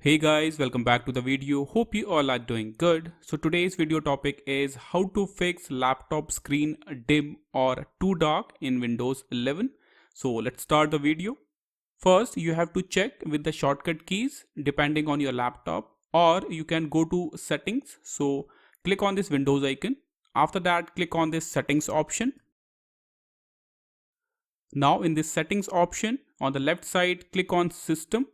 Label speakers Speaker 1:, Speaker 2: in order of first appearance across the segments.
Speaker 1: Hey guys, welcome back to the video. Hope you all are doing good. So today's video topic is how to fix laptop screen dim or too dark in Windows 11. So let's start the video. First, you have to check with the shortcut keys depending on your laptop, or you can go to settings. So click on this Windows icon. After that, click on this settings option. Now in this settings option on the left side, click on system.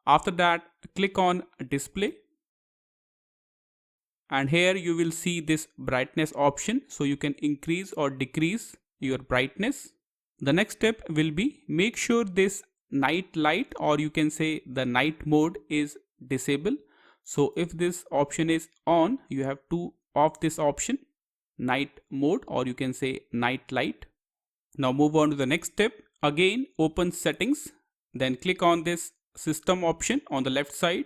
Speaker 1: After that, click on display, and here you will see this brightness option, so you can increase or decrease your brightness. The next step will be make sure this night light, or you can say the night mode, is disabled. So if this option is on, you have to off this option, night mode, or you can say night light. Now move on to the next step. Again, open settings, then click on this system option on the left side.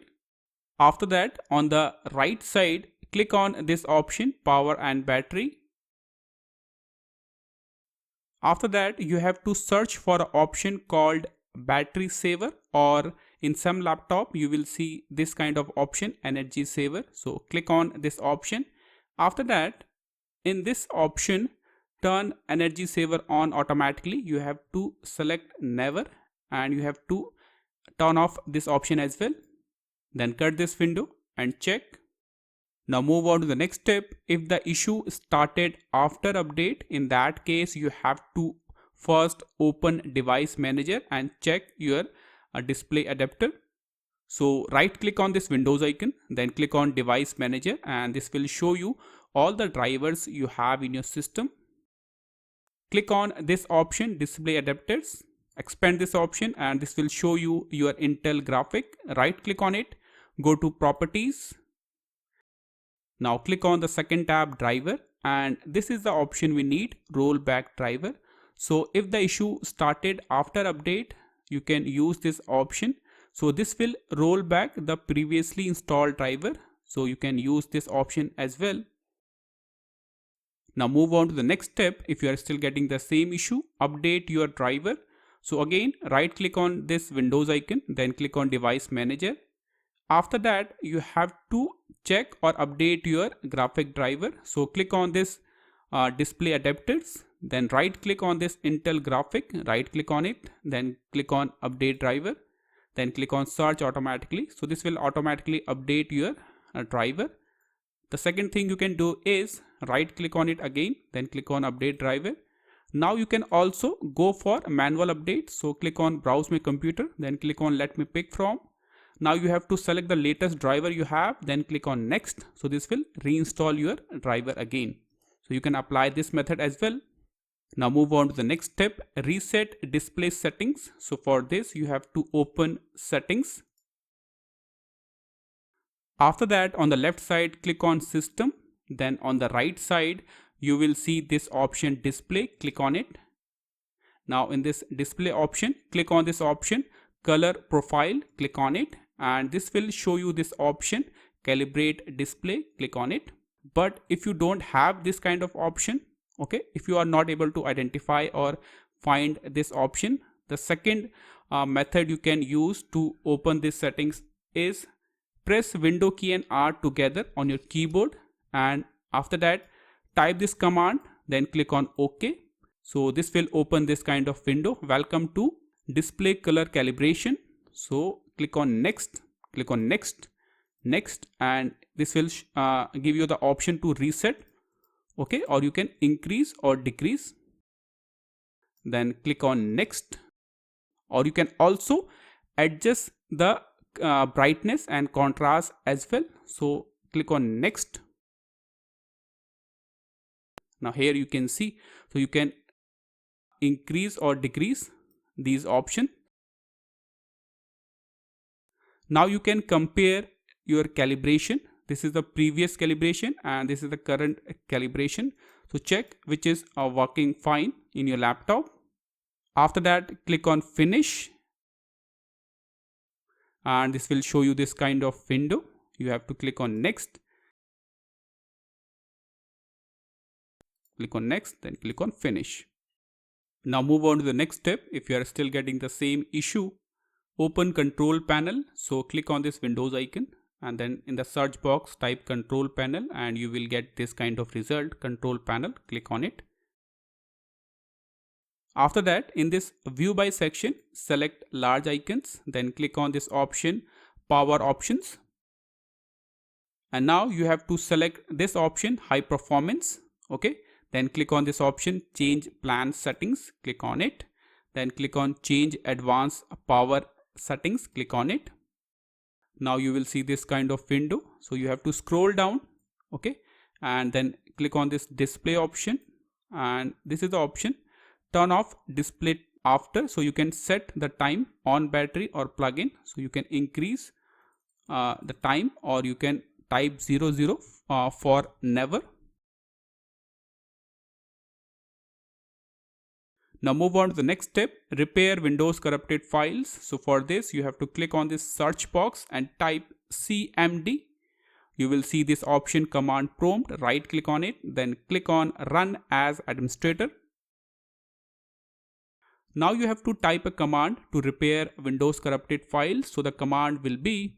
Speaker 1: After that, on the right side, click on this option, power and battery. After that, you have to search for an option called battery saver, or in some laptop you will see this kind of option, energy saver. So click on this option. After that, in this option, turn energy saver on automatically, you have to select never, and you have to turn off this option as well. Then cut this window and check. Now move on to the next step. If the issue started after update, in that case you have to first open device manager and check your display adapter. So right click on this Windows icon, then click on device manager, and this will show you all the drivers you have in your system. Click on this option, display adapters. Expand this option and this will show you your Intel graphic. Right click on it, go to properties. Now click on the second tab, driver, and this is the option we need, rollback driver. So if the issue started after update, you can use this option. So this will roll back the previously installed driver, so you can use this option as well. Now move on to the next step. If you are still getting the same issue, update your driver. So again, right click on this Windows icon, then click on device manager. After that, you have to check or update your graphic driver. So click on this display adapters, then right click on this Intel graphic, right click on it, then click on update driver, then click on search automatically. So this will automatically update your driver. The second thing you can do is right click on it again, then click on update driver. Now you can also go for manual update. So click on browse my computer, then click on let me pick from. Now you have to select the latest driver you have, then click on next. So this will reinstall your driver again. So you can apply this method as well. Now move on to the next step, reset display settings. So for this you have to open settings. After that, on the left side, click on system. Then on the right side, you will see this option display, click on it. Now in this display option, click on this option color profile, click on it, and this will show you this option calibrate display, click on it. But if you don't have this kind of option, okay, if you are not able to identify or find this option, the second method you can use to open these settings is press window key and R together on your keyboard, and after that type this command, then click on OK. So this will open this kind of window. Welcome to display color calibration. So click on next, click on next, next, and this will give you the option to reset, okay, or you can increase or decrease. Then click on next, or you can also adjust the brightness and contrast as well. So click on next. Now here you can see, so you can increase or decrease these options. Now you can compare your calibration. This is the previous calibration and this is the current calibration. So check which is working fine in your laptop. After that, click on finish, and this will show you this kind of window. You have to click on next, click on next, then click on finish. Now move on to the next step. If you are still getting the same issue, open control panel. So click on this Windows icon and then in the search box type control panel and you will get this kind of result, control panel. Click on it. After that, in this view by section, select large icons, then click on this option power options. And now you have to select this option high performance. Okay, then click on this option change plan settings. Click on it. Then click on change advanced power settings. Click on it. Now you will see this kind of window. So you have to scroll down. Okay, and then click on this display option, and this is the option turn off display after. So you can set the time on battery or plug-in. So you can increase the time, or you can type 00 for never. Now move on to the next step, repair Windows corrupted files. So for this you have to click on this search box and type cmd. You will see this option command prompt, right click on it, then click on run as administrator. Now you have to type a command to repair Windows corrupted files. So the command will be,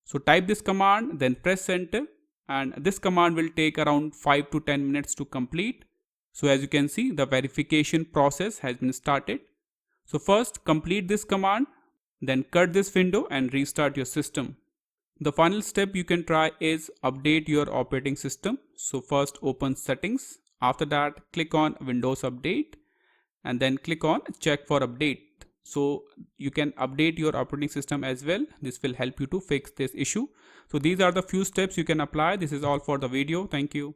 Speaker 1: so type this command, then press enter, and this command will take around 5 to 10 minutes to complete. So as you can see, the verification process has been started. So first complete this command, then cut this window and restart your system. The final step you can try is update your operating system. So first open settings. After that, click on Windows Update and then click on check for update. So you can update your operating system as well. This will help you to fix this issue. So these are the few steps you can apply. This is all for the video. Thank you.